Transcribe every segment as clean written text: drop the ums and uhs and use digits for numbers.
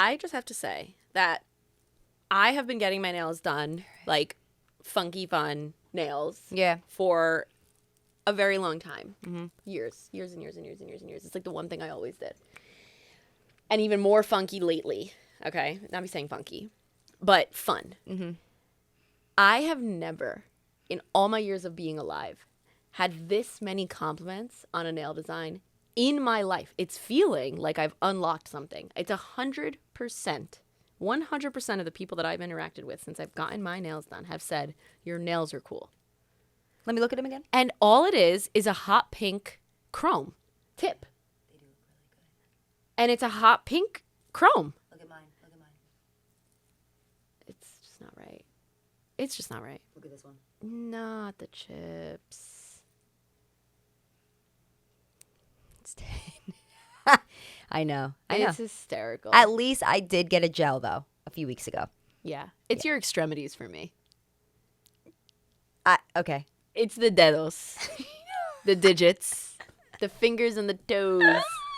I just have to say that I have been getting my nails done, like funky fun nails, for a very long time. Years and years and years and years and years. It's like the one thing I always did. And even more funky lately. Okay, not me saying funky, but fun. I have never, in all my years of being alive, had this many compliments on a nail design in my life. It's feeling like I've unlocked something. It's 100%. 100% of the people that I've interacted with since I've gotten my nails done have said, your nails are cool. Let me look at them again. And all it is a hot pink chrome tip. They do look really good. And it's a hot pink chrome. Look at mine. Look at mine. It's just not right. It's just not right. Look at this one. Not the chips. It's I know. It's hysterical. At least I did get a gel, though, a few weeks ago. Yeah. It's your extremities for me. Okay. It's the dedos. The digits. The fingers and the toes.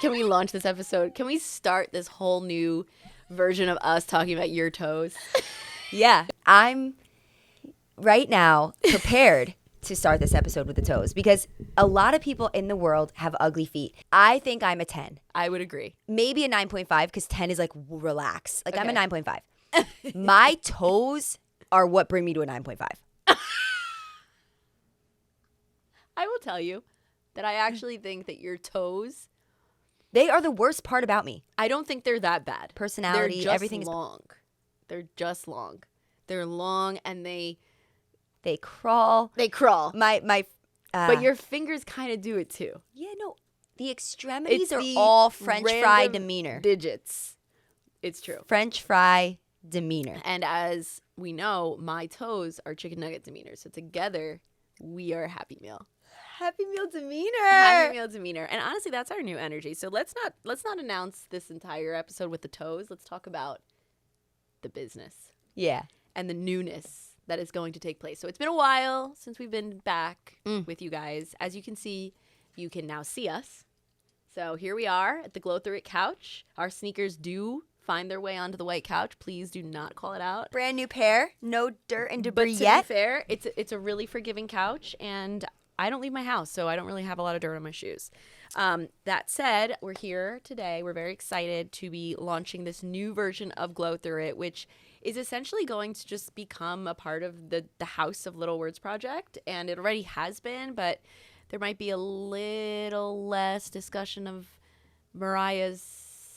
Can we launch this episode? Can we start this whole new version of us talking about your toes? Yeah. I'm right now prepared to start this episode with the toes because a lot of people in the world have ugly feet. I think I'm a 10. I would agree. Maybe a 9.5 because 10 is like relax. Like Okay. I'm a 9.5. My toes are what bring me to a 9.5. I will tell you that I actually think that your toes, They are the worst part about me. I don't think they're that bad. Personality, they're just everything is long. They're just long. They're long and they crawl. They crawl. But your fingers kind of do it too. Yeah, no. The extremities It's are the all French fry random demeanor. Digits. It's true. French fry demeanor. And as we know, my toes are chicken nugget demeanor. So together, we are a Happy Meal. Happy Meal demeanor. Happy Meal demeanor. And honestly, that's our new energy. So let's not announce this entire episode with the toes. Let's talk about the business. Yeah. And the newness that is going to take place. So it's been a while since we've been back with you guys. As you can see, you can now see us. So here we are at the Glow Through It couch. Our sneakers do find their way onto the white couch. Please do not call it out. Brand new pair. No dirt and debris But to yet. be fair, it's a really forgiving couch, and I don't leave my house, so I don't really have a lot of dirt on my shoes. That said, we're here today. We're very excited to be launching this new version of Glow Through It, which is essentially going to just become a part of the House of Little Words project, and it already has been, but there might be a little less discussion of Mariah's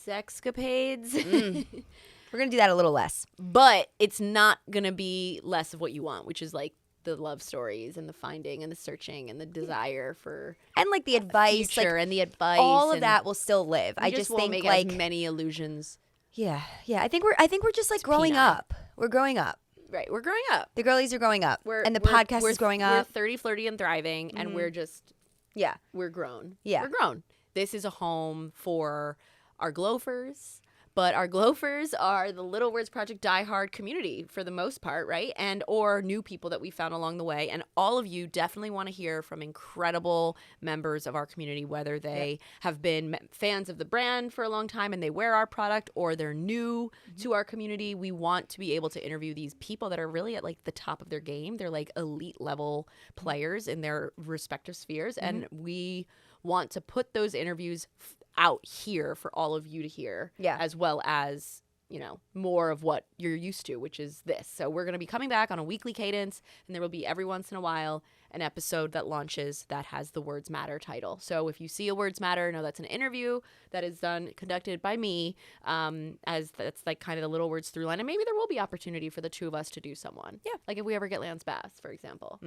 sexcapades. We're going to do that a little less. But it's not going to be less of what you want, which is like the love stories and the finding and the searching and the desire for And like the advice. future Like, and the advice. all of and that will still live. we I just won't think make like as many illusions. Yeah. I think we're just like growing peanut. up. We're growing up. Right. We're growing up. The girlies are growing up. And the we're- podcast we're- is growing We're up. 30, flirty, and thriving, and we're just, Yeah. we're grown. Yeah. We're grown. This is a home for our Glowfers, but our Glowfers are the Little Words Project diehard community for the most part, right? And or new people that we found along the way. And all of you definitely want to hear from incredible members of our community, whether they have been fans of the brand for a long time and they wear our product, or they're new to our community. We want to be able to interview these people that are really at like the top of their game. They're like elite level players in their respective spheres. And we want to put those interviews out here for all of you to hear, as well as, you know, more of what you're used to, which is this. So we're going to be coming back on a weekly cadence, and there will be every once in a while an episode that launches that has the Words Matter title. So if you see a Words Matter, know that's an interview that is conducted by me, as that's like kind of the Little Words through line, and maybe there will be opportunity for the two of us to do someone. Yeah, like if we ever get Lance Bass, for example.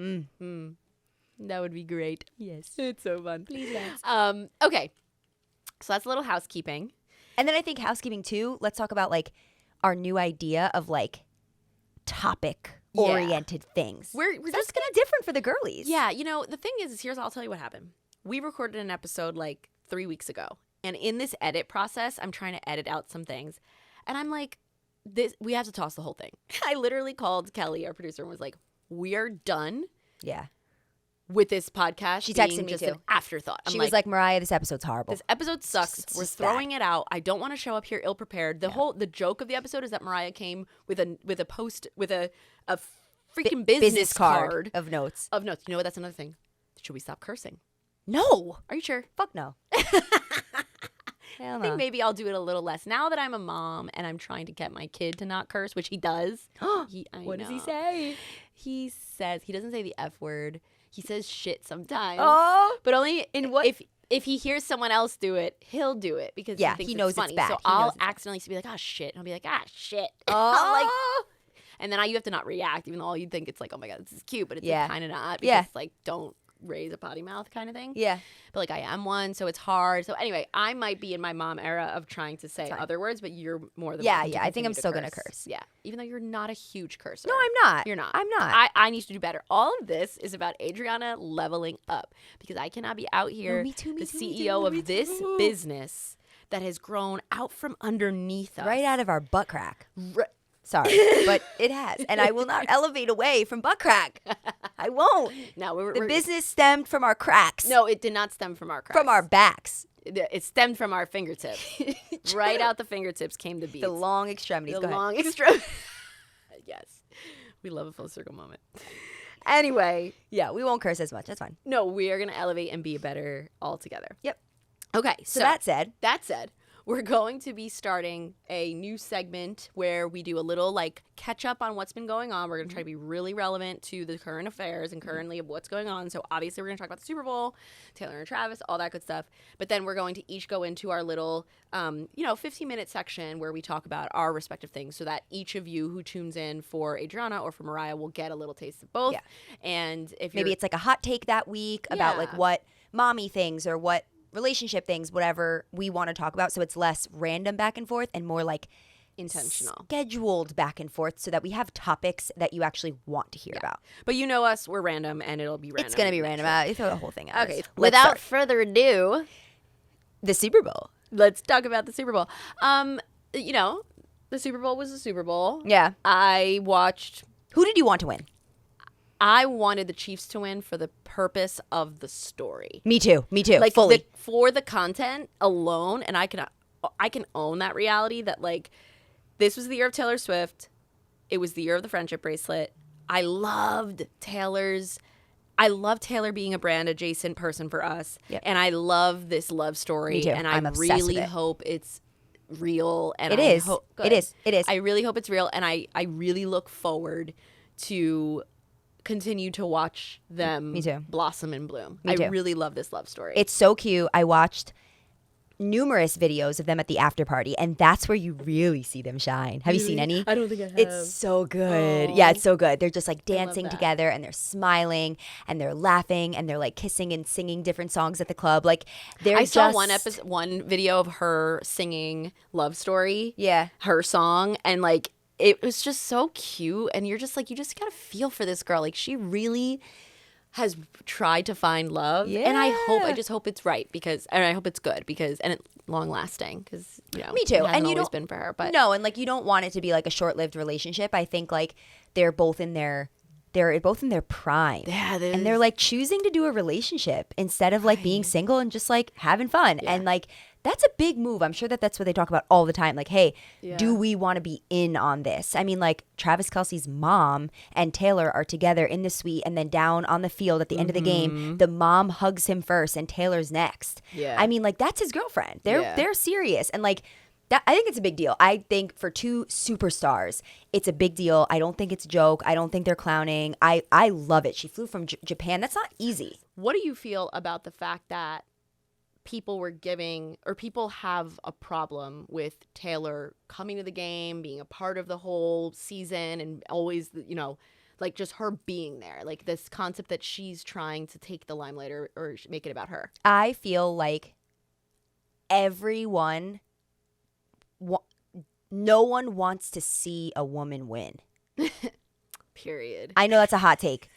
That would be great. Yes. It's so fun. Please, Lance. Okay. So that's a little housekeeping. And then I think housekeeping too, let's talk about like our new idea of like topic oriented things. We're That's just gonna be different for the girlies. Yeah, you know, the thing is I'll tell you what happened. We recorded an episode like 3 weeks ago. And in this edit process, I'm trying to edit out some things. And I'm like, we have to toss the whole thing. I literally called Kelly, our producer, and was like, we are done. Yeah. with this podcast She being texted me just too. an afterthought. I'm She was like, Mariah, this episode's horrible. this episode sucks. It's We're just throwing it out. I don't want to show up here ill prepared. The joke of the episode is that Mariah came with a freaking business card of notes. of notes. You know what? That's another thing. Should we stop cursing? No. Are you sure? Fuck no. Hell I think no. maybe I'll do it a little less now that I'm a mom and I'm trying to get my kid to not curse, which he does. What does he say? He says he doesn't say the F word. He says shit sometimes. Oh. But only In what? if he hears someone else do it, he'll do it because Yeah, he thinks he knows it's funny. bad. So He I'll knows it's bad. accidentally be like, "Ah, shit," and I'll be like, "Ah, shit." Oh. And then you have to not react, even though all you think it's like, "Oh my god, this is cute," but it's Yeah. like, kind of not because Yeah. like don't raise a potty mouth kind of thing. Yeah. But like I am one, so it's hard. So anyway, I might be in my mom era of trying to say fine. other words, but you're more than Yeah, welcome to yeah, I think continue I'm to still gonna curse. Yeah, even though you're not a huge cursor. No, I'm not. You're not. I'm not. I need to do better. All of this is about Adriana leveling up because I cannot be out here, me too, me the too, me CEO too, of me this too. business that has grown out from underneath us. Right out of our butt crack. Ri- Sorry, but it has. And I will not elevate away from butt crack. I won't. No, The business stemmed from our cracks. No, it did not stem from our cracks. From our backs. It stemmed from our fingertips. Right out the fingertips came the beads. The long extremities. The Go ahead. long extra. Yes, we love a full circle moment. Anyway, Yeah, we won't curse as much. That's fine. no, we are gonna elevate and be better all together. Yep. Okay, So that said, we're going to be starting a new segment where we do a little like catch up on what's been going on. We're going to try to be really relevant to the current affairs and currently of what's going on. So obviously we're going to talk about the Super Bowl, Taylor and Travis, all that good stuff. But then we're going to each go into our little, 15-minute section where we talk about our respective things so that each of you who tunes in for Adriana or for Mariah will get a little taste of both. Yeah. And if maybe it's like a hot take that week about like Yeah. what mommy things or what relationship things, whatever we want to talk about. So it's less random back and forth and more like intentional. scheduled back and forth so that we have topics that you actually want to hear about. But you know us, we're random and it'll be random. It's going to be random. You throw the whole thing out. Okay, Let's without start. further ado, The Super Bowl. let's talk about the Super Bowl. The Super Bowl was the Super Bowl. Yeah. Who did you want to win? I wanted the Chiefs to win for the purpose of the story. Me too. Like fully. for the content alone, and I can own that reality that like this was the year of Taylor Swift. It was the year of the friendship bracelet. I loved Taylor being a brand adjacent person for us. Yep. And I love this love story. Me too. And I I'm obsessed with really it. hope it's real. And It is. It is. It is. I really hope it's real. And I really look forward to continue to watch them Me too. blossom and bloom. Me too. I really love this love story. It's so cute. I watched numerous videos of them at the after party, and that's where you really see them shine. Have you seen any? I don't think I have. It's so good. Oh. Yeah, it's so good. They're just like dancing that. together and they're smiling and they're laughing and they're like kissing and singing different songs at the club. Like they're I saw just one video of her singing Love Story. Yeah. Her song, and like it was just so cute, and you're just like, you just gotta feel for this girl. Like she really has tried to find love. And I just hope it's right and I hope it's good and it's long lasting because Me too. it hasn't And you always don't been for her, but no, and like you don't want it to be like a short-lived relationship. I think like they're both in their prime. Yeah, and they're like choosing to do a relationship instead of like being single and just like having fun. Yeah. And like that's a big move. I'm sure that's what they talk about all the time. Like, hey, Yeah. do we want to be in on this? I mean, like Travis Kelce's mom and Taylor are together in the suite, and then down on the field at the end of the game, the mom hugs him first and Taylor's next. Yeah. I mean, like that's his girlfriend. They're Yeah. serious, and like that. I think it's a big deal. I think for two superstars, it's a big deal. I don't think it's a joke. I don't think they're clowning. I love it. She flew from Japan. That's not easy. what do you feel about the fact that people have a problem with Taylor coming to the game, being a part of the whole season, and always, like just her being there, like this concept that she's trying to take the limelight or make it about her. I feel like everyone, no one wants to see a woman win. Period. I know that's a hot take.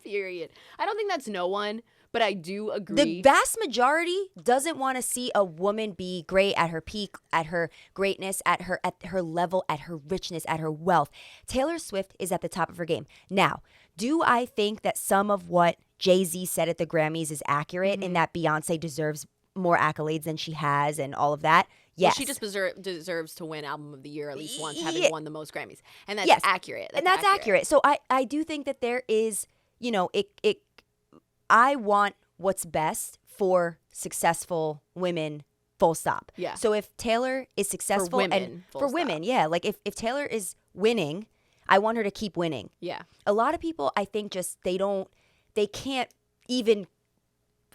Period. I don't think that's no one, but I do agree. The vast majority doesn't want to see a woman be great at her peak, at her greatness, at her level, at her richness, at her wealth. Taylor Swift is at the top of her game. Now, do I think that some of what Jay-Z said at the Grammys is accurate in that Beyonce deserves more accolades than she has and all of that. Yes. Well, she just deserves to win Album of the Year at least once, having won the most Grammys. And that's accurate. That's accurate. So I do think that there is, you know, I want what's best for successful women, full stop. Yeah. So if Taylor is successful for women, yeah, like if Taylor is winning, I want her to keep winning. Yeah. A lot of people, I think, just they can't even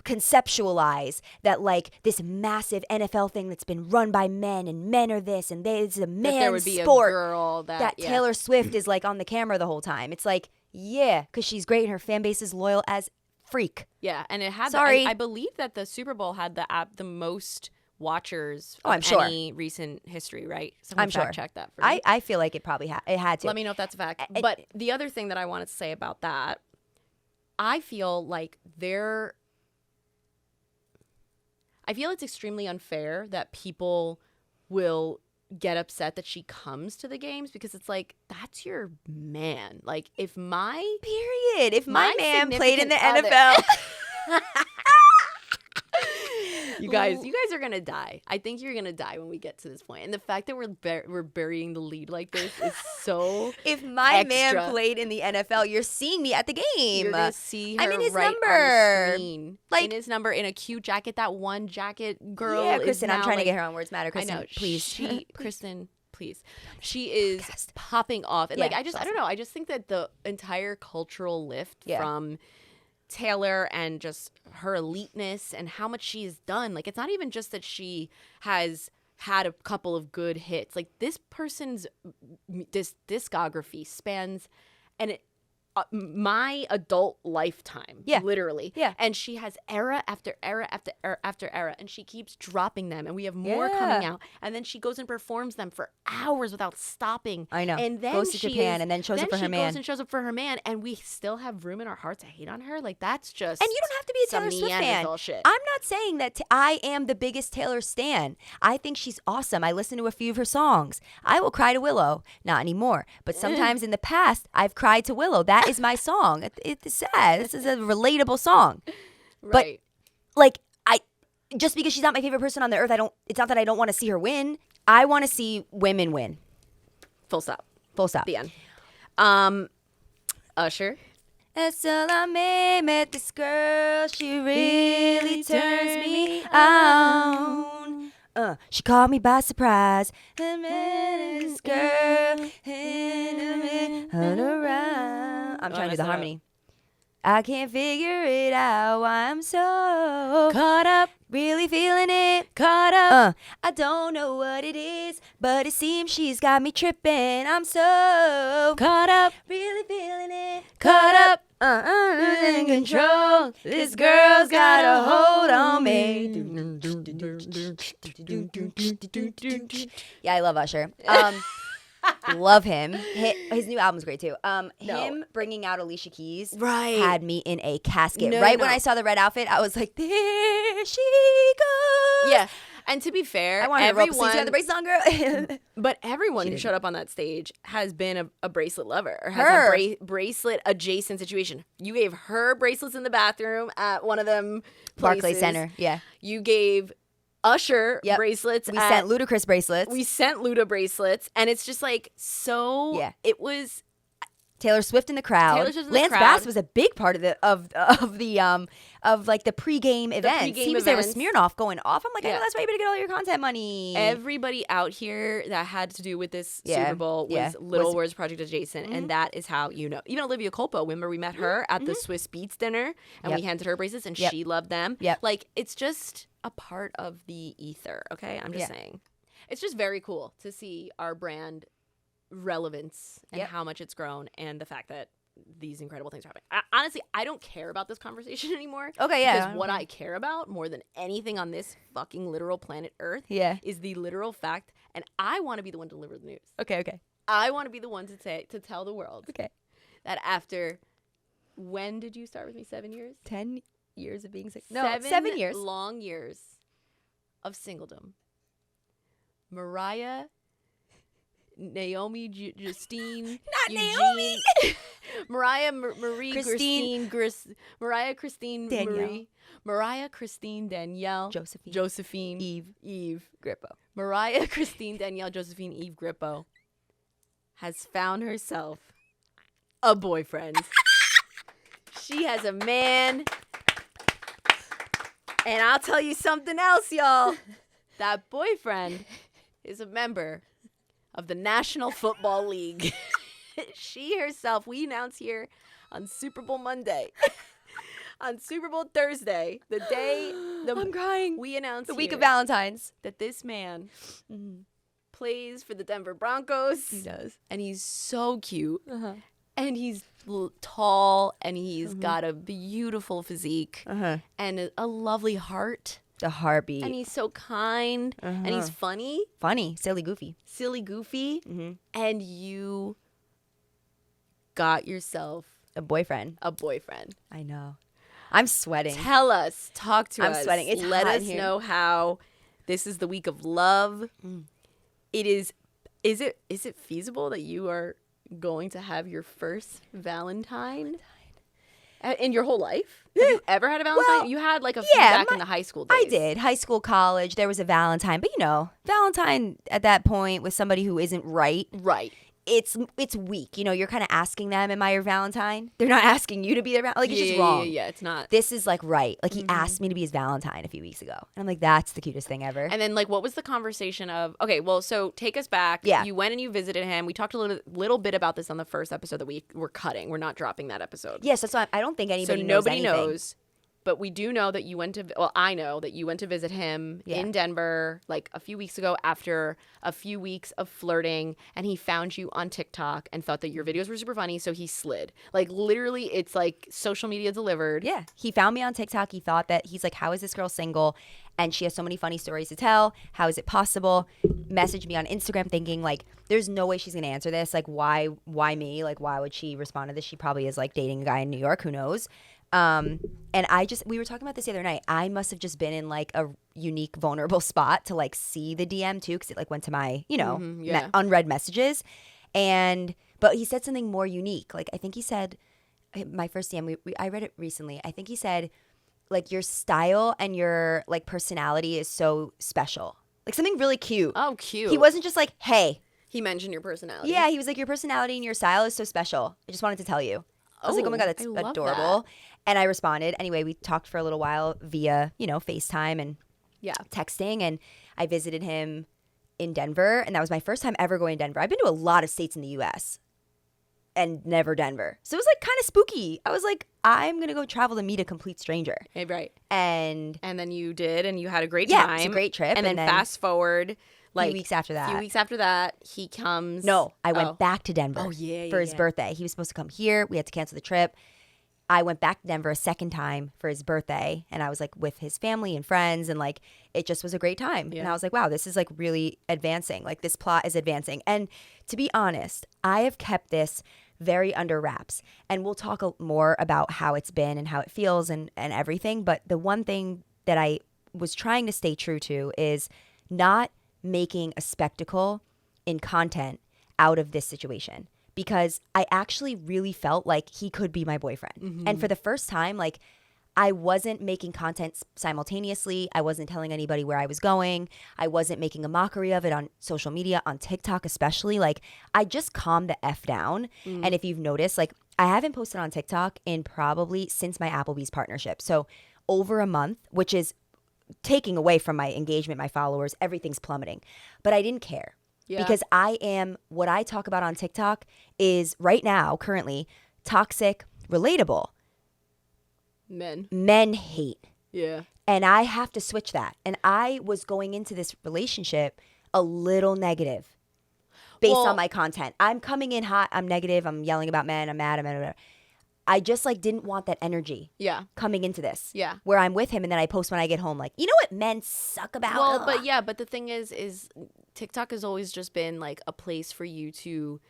conceptualize that, like, this massive NFL thing that's been run by men and men are this and it's a man's there would be sport. A girl that Taylor Swift is like on the camera the whole time. It's like, yeah, because she's great and her fan base is loyal as freak. Yeah, and it had. Sorry. I believe that the Super Bowl had the most watchers of I'm sure. any recent history, right? Someone I'm sure. Check that for me. I feel like it probably it had to. Let me know if that's a fact. But the other thing that I wanted to say about that, I feel like I feel it's extremely unfair that people will get upset that she comes to the games because it's like, that's your man. Like, if my my man played in the NFL. You guys are gonna die. I think you're gonna die when we get to this point. And the fact that we're burying the lead like this is so. If my extra. man played in the NFL, you're seeing me at the game. You're gonna see her his right number. on the screen. Like, in his number, in a cute jacket. That one jacket girl. Yeah, is Kristen, now, I'm trying like, to get her on Words Matter. Kristen, I know, please. Kristen, please. She is popping off. And Yeah, like, I don't know. I just think that the entire cultural lift Yeah. from Taylor and just her eliteness and how much she has done. Like, it's not even just that she has had a couple of good hits. Like, this person's discography spans my adult lifetime. Yeah. Literally. Yeah. And she has era after era after era after era, and she keeps dropping them, and we have more Yeah. coming out, and then she goes and performs them for hours without stopping. I know. And then goes to Japan and then shows up for her man. Goes and shows up for her man, and we still have room in our hearts to hate on her. Like, that's just. And you don't have to be a Taylor some Swift fan. Neanderthal shit. I'm not saying that I am the biggest Taylor stan. I think she's awesome. I listen to a few of her songs. I will cry to Willow. Not anymore. But sometimes in the past, I've cried to Willow. That is my song. It's sad. This is a relatable song. Right. But, like, just because she's not my favorite person on the earth, it's not that I don't want to see her win. I want to see women win. Full stop. Full stop. The end. Usher. That's all I met this girl. She really turns me on. She caught me by surprise. I met this girl. Hunt around. I'm trying to do the harmony. I can't figure it out why I'm so Caught up. really feeling it. Caught up. I don't know what it is, but it seems she's got me tripping. I'm so Caught up. really feeling it. Caught up. Losing control. This girl's got a hold on me. Yeah, I love Usher. Love him. His new album's great too. Him bringing out Alicia Keys had me in a casket. When I saw the red outfit, I was like, there she goes. Yeah. And to be fair, I wanted to roll up the sleeves. You got the braces on, girl. But everyone who showed up on that stage has been a bracelet lover. Or has a bracelet adjacent situation. You gave her bracelets in the bathroom at one of them places. Barclays Center, yeah. You gave Usher bracelets. We sent Ludacris bracelets. We sent Luda bracelets. And it's just like, so it was... Taylor Swift in the crowd. Lance Bass was a big part of the pregame event. He was there with Smirnoff going off. I'm like, I know that's why you better get all your content money. Everybody out here that had to do with this Super Bowl was Little Words Project adjacent, and that is how you know. Even Olivia Culpo, remember we met her at the Swiss Beats dinner, and we handed her bracelets, and she loved them. Like, it's just a part of the ether. Okay, I'm just saying, it's just very cool to see our brand relevance and how much it's grown, and the fact that these incredible things are happening. Honestly, I don't care about this conversation anymore. Okay, yeah. Because what I care about more than anything on this fucking literal planet Earth is the literal fact, and I want to be the one to deliver the news. Okay. I want to be the one to tell the world that after, when did you start with me? 7 years? 10 years of being sick. No, 7 years. Long years of singledom. Mariah, Naomi, Justine, Not Eugene, Naomi. Mariah Marie Christine- Mariah Christine Danielle. Marie. Mariah Christine Danielle. Josephine. Eve. Grippo. Mariah Christine Danielle Josephine Eve Grippo has found herself a boyfriend. She has a man. And I'll tell you something else, y'all. That boyfriend is a member of the National Football League. She herself, we announce here on Super Bowl Monday. On Super Bowl Thursday, the day I'm crying. we announce The week here of Valentine's. that this man plays for the Denver Broncos. He does. And he's so cute. Uh-huh. And he's tall, and he's got a beautiful physique and a lovely heart. The heartbeat. And he's so kind, and he's funny, Funny, silly, goofy. silly, goofy. And you got yourself A boyfriend. a boyfriend. I know. I'm sweating. Tell us, talk to us. I'm sweating. It's Let hot in us here. know how this is the week of love. It is. Is it feasible that you are going to have your first Valentine in your whole life? Have you ever had a Valentine? Well, You had like a few yeah, back in the high school days. I did. High school, college, there was a Valentine. But, Valentine at that point with somebody who isn't right, Right. it's weak. You're kind of asking them, am I your Valentine? They're not asking you to be their Valentine. Like, it's just wrong. Yeah, it's not. This is, like, right. Like, he asked me to be his Valentine a few weeks ago. And I'm like, that's the cutest thing ever. And then, like, what was the conversation of? Okay, well, so take us back. Yeah. You went and you visited him. We talked a little bit about this on the first episode that we're cutting. We're not dropping that episode. Yes, that's why I don't think anybody So knows nobody anything. knows. But we do know that you went to, well, I know that you went to visit him in Denver like a few weeks ago after a few weeks of flirting, and he found you on TikTok and thought that your videos were super funny, so he slid. Like, literally, it's like social media delivered. Yeah. He found me on TikTok. He thought that he's like, how is this girl single? And she has so many funny stories to tell. How is it possible? Messaged me on Instagram thinking like, there's no way she's going to answer this. Like, why me? Like, why would she respond to this? She probably is like dating a guy in New York. Who knows? And we were talking about this the other night. I must have just been in like a unique, vulnerable spot to like see the DM too. Cause it like went to my, unread messages. But he said something more unique. Like, I think he said, my first DM, I read it recently. I think he said, like, your style and your like personality is so special. Like something really cute. Oh, cute. He wasn't just like, hey. He mentioned your personality. Yeah, he was like, your personality and your style is so special. I just wanted to tell you. I was like, oh my God, that's I love adorable. that. And I responded. Anyway, we talked for a little while via, FaceTime and texting. And I visited him in Denver. And that was my first time ever going to Denver. I've been to a lot of states in the U.S. and never Denver. So it was like kind of spooky. I was like, I'm going to go travel to meet a complete stranger. Hey, right. And then you did, and you had a great yeah, time. it was a great trip. And then fast forward. Like, a few weeks after that, he comes. No, I went back to Denver for his yeah. birthday. He was supposed to come here. We had to cancel the trip. I went back to Denver a second time for his birthday, and I was like with his family and friends, and like it just was a great time. Yeah. And I was like, wow, this is like really advancing. Like this plot is advancing. And to be honest, I have kept this very under wraps, and we'll talk more about how it's been and how it feels and everything. But the one thing that I was trying to stay true to is not making a spectacle in content out of this situation, because I actually really felt like he could be my boyfriend. Mm-hmm. And for the first time, like I wasn't making content simultaneously. I wasn't telling anybody where I was going. I wasn't making a mockery of it on social media, on TikTok especially. Like I just calmed the F down. And if you've noticed, like I haven't posted on TikTok in probably since my Applebee's partnership. So over a month, which is taking away from my engagement, my followers, everything's plummeting. But I didn't care. Yeah. Because what I talk about on TikTok is right now, currently, toxic, relatable. Men hate. Yeah. And I have to switch that. And I was going into this relationship a little negative based on my content. I'm coming in hot. I'm negative. I'm yelling about men. I'm mad. I'm I just like didn't want that energy coming into this. Yeah. Where I'm with him and then I post when I get home like, you know what men suck about? Well, Ugh. but the thing is TikTok has always just been like a place for you to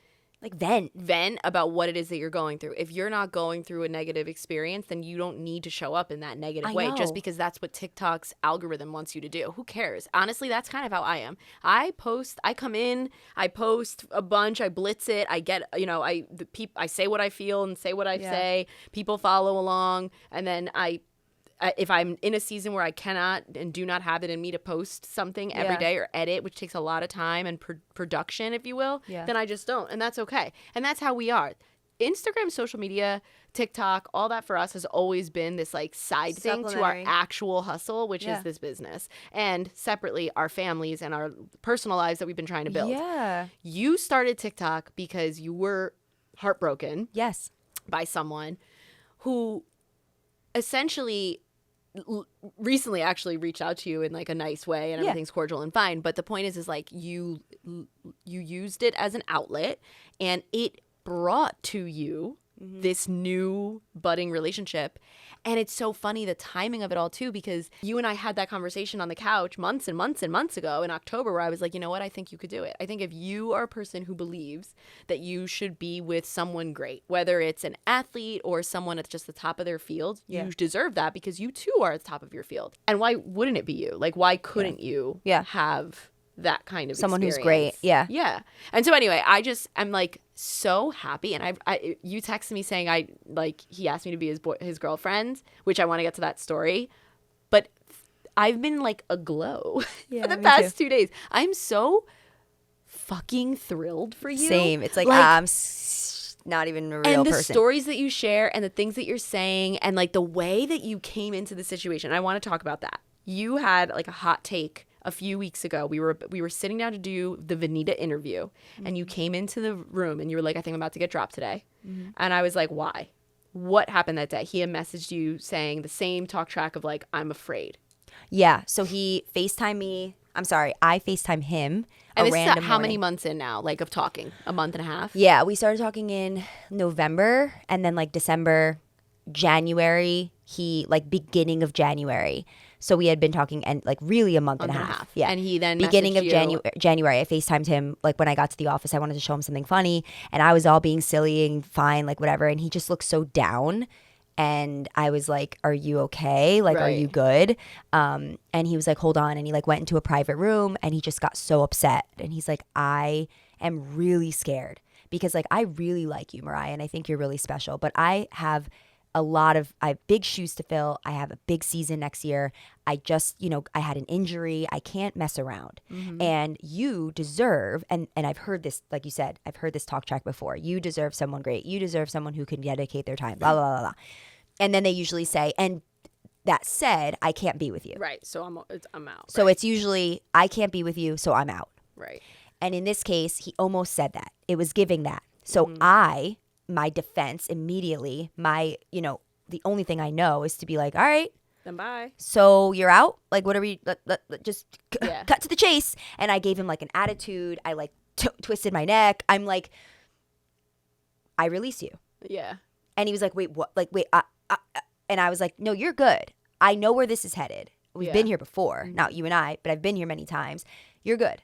Like vent about what it is that you're going through. If you're not going through a negative experience, then you don't need to show up in that negative way just because that's what TikTok's algorithm wants you to do. Who cares? Honestly, that's kind of how I am. I come in, I post a bunch, I blitz it, I get, I say what I feel and say what I say. People follow along, and then if I'm in a season where I cannot and do not have it in me to post something every day or edit, which takes a lot of time and production, if you will, then I just don't. And that's okay. And that's how we are. Instagram, social media, TikTok, all that for us has always been this like side thing to our actual hustle, which is this business. And separately, our families and our personal lives that we've been trying to build. Yeah. You started TikTok because you were heartbroken. Yes. By someone who essentially recently actually reached out to you in like a nice way and everything's cordial and fine. But the point is like you used it as an outlet, and it brought to you this new budding relationship. And it's so funny, the timing of it all too, because you and I had that conversation on the couch months and months and months ago in October, where I was like, you know what, I think you could do it. I think if you are a person who believes that you should be with someone great, whether it's an athlete or someone at just the top of their field, you deserve that because you too are at the top of your field. And why wouldn't it be you? Like, why couldn't you have that kind of someone experience? Who's great. Yeah. And so anyway, I'm like so happy. And you texted me saying he asked me to be his girlfriend, which I want to get to that story. But I've been like aglow for the past 2 days. I'm so fucking thrilled for you. Same. It's like I'm not even a real person. And the stories that you share and the things that you're saying and like the way that you came into the situation. I want to talk about that. You had like a hot take a few weeks ago. We were sitting down to do the Vanita interview, and you came into the room and you were like, I think I'm about to get dropped today. And I was like, why? What happened that day? He had messaged you saying the same talk track of like, I'm afraid. Yeah. So he FaceTimed me. I'm sorry, I FaceTimed him. And this is how many months in now, like of talking? A month and a half? Yeah. We started talking in November, and then like December, January, beginning of January. So we had been talking and like really a month and a half. Yeah. And he then beginning of January, I FaceTimed him like when I got to the office. I wanted to show him something funny, and I was all being silly and fine, like whatever. And he just looked so down. And I was like, are you okay? Like, are you good? And he was like, hold on. And he like went into a private room, and he just got so upset. And he's like, I am really scared because like I really like you, Mariah, and I think you're really special. But I have I have big shoes to fill. I have a big season next year. I just, I had an injury. I can't mess around. And you deserve, and I've heard this, like you said, I've heard this talk track before. You deserve someone great. You deserve someone who can dedicate their time, blah, blah, blah, blah. And then they usually say, and that said, I can't be with you. Right. So I'm out. So it's usually, I can't be with you, so I'm out. Right. And in this case, he almost said that. It was giving that. So my defense immediately, the only thing I know is to be like, all right, then bye. So you're out? Like, what are we, just cut to the chase. And I gave him like an attitude. I like twisted my neck. I'm like, I release you. Yeah. And he was like, wait, what? Like, wait, and I was like, no, you're good. I know where this is headed. We've been here before. Not you and I, but I've been here many times. You're good.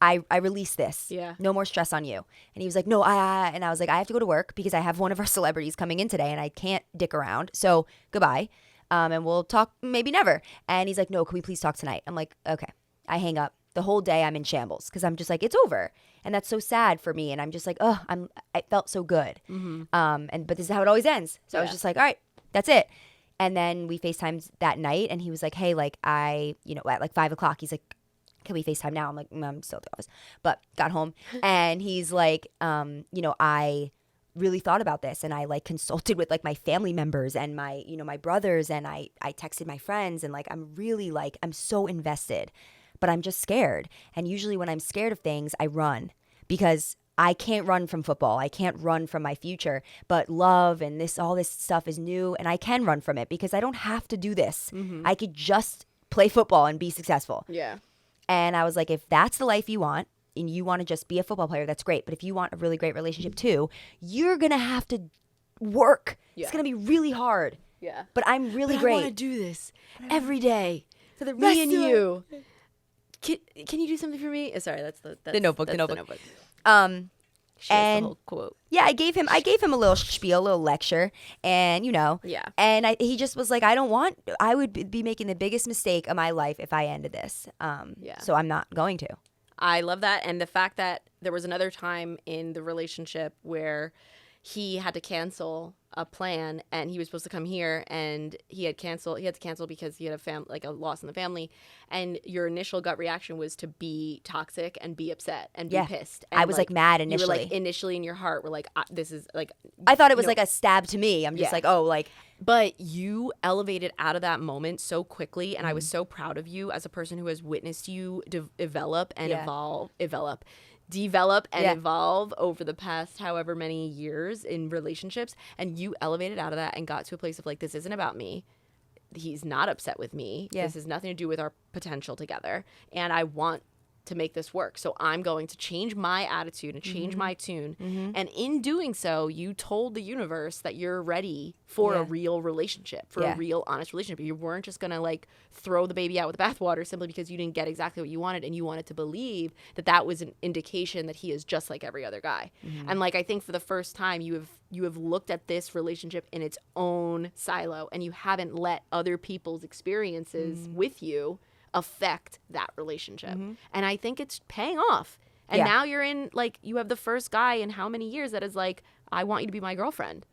I release this. Yeah. No more stress on you. And he was like, no, and I was like, I have to go to work because I have one of our celebrities coming in today and I can't dick around. So goodbye. And we'll talk maybe never. And he's like, no, can we please talk tonight? I'm like, okay. I hang up. The whole day I'm in shambles because I'm just like, it's over. And that's so sad for me. And I'm just like, I felt so good. But this is how it always ends. So I was just like, all right, that's it. And then we FaceTimed that night, and he was like, hey, like at like 5:00, he's like, can we FaceTime now? I'm like, I'm still at the office, but got home. And he's like, I really thought about this, and I like consulted with like my family members and my, my brothers, and I texted my friends, and like, I'm really like, I'm so invested, but I'm just scared. And usually when I'm scared of things, I run because I can't run from football. I can't run from my future, but love and all this stuff is new, and I can run from it because I don't have to do this. I could just play football and be successful. Yeah. And I was like, if that's the life you want and you want to just be a football player, that's great. But if you want a really great relationship too, you're going to have to work. Yeah. It's going to be really hard. Yeah. But I'm really great. I want to do this every day for the me and you. Can you do something for me? Sorry, that's the Notebook. The Notebook. She has And the whole quote. yeah, I gave him a little spiel, a little lecture, and Yeah. and he just was like, I would be making the biggest mistake of my life if I ended this. Yeah. So I'm not going to. I love that. And the fact that there was another time in the relationship where he had to cancel a plan and he was supposed to come here and he had to cancel because he had a loss in the family, and your initial gut reaction was to be toxic and be upset and be pissed. And I was like mad initially. You were like initially in your heart were like, this is like, I thought it was like a stab to me. I'm just like, oh, like. But you elevated out of that moment so quickly, and I was so proud of you as a person who has witnessed you develop and develop and evolve over the past however many years in relationships. And you elevated out of that and got to a place of like, this isn't about me. He's not upset with me. This has nothing to do with our potential together. And I want to make this work. So I'm going to change my attitude and change my tune. And in doing so, you told the universe that you're ready for a real relationship, for a real honest relationship. You weren't just going to like throw the baby out with the bathwater simply because you didn't get exactly what you wanted, and you wanted to believe that that was an indication that he is just like every other guy. And like, I think for the first time you have looked at this relationship in its own silo, and you haven't let other people's experiences with you affect that relationship. And I think it's paying off. And now you're in, like, you have the first guy in how many years that is like, I want you to be my girlfriend.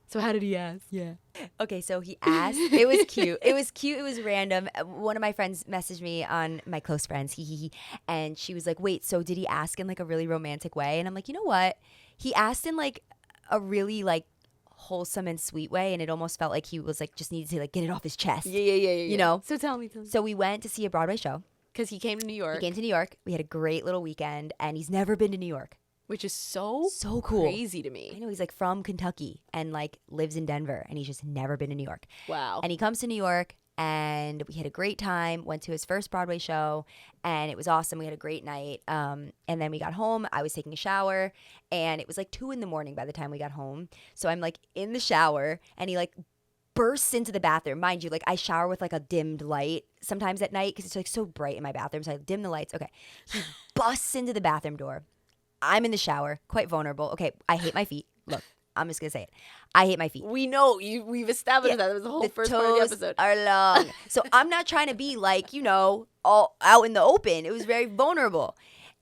So how did he ask? Yeah. Okay, so he asked. It was cute. It was random. One of my friends messaged me on my close friends, and she was like, wait, so did he ask in like a really romantic way? And I'm like, you know what? He asked in like a really like wholesome and sweet way, and it almost felt like he was like just needed to like get it off his chest. Yeah. You know? So tell me. So we went to see a Broadway show. Because he came to New York. We had a great little weekend, and he's never been to New York. Which is so cool. Crazy to me. I know, he's like from Kentucky and like lives in Denver, and he's just never been to New York. Wow. And he comes to New York, and we had a great time, went to his first Broadway show, and it was awesome. We had a great night. And then we got home. I was taking a shower, and it was like 2 a.m. by the time we got home. So I'm like in the shower, and he like bursts into the bathroom. Mind you, like I shower with like a dimmed light sometimes at night because it's like so bright in my bathroom. So I dim the lights. Okay. He busts into the bathroom door. I'm in the shower, quite vulnerable. Okay, I hate my feet. Look, I'm just going to say it. I hate my feet. We know. We've established that. That was the whole first part of the episode. Are long. So I'm not trying to be like, all out in the open. It was very vulnerable.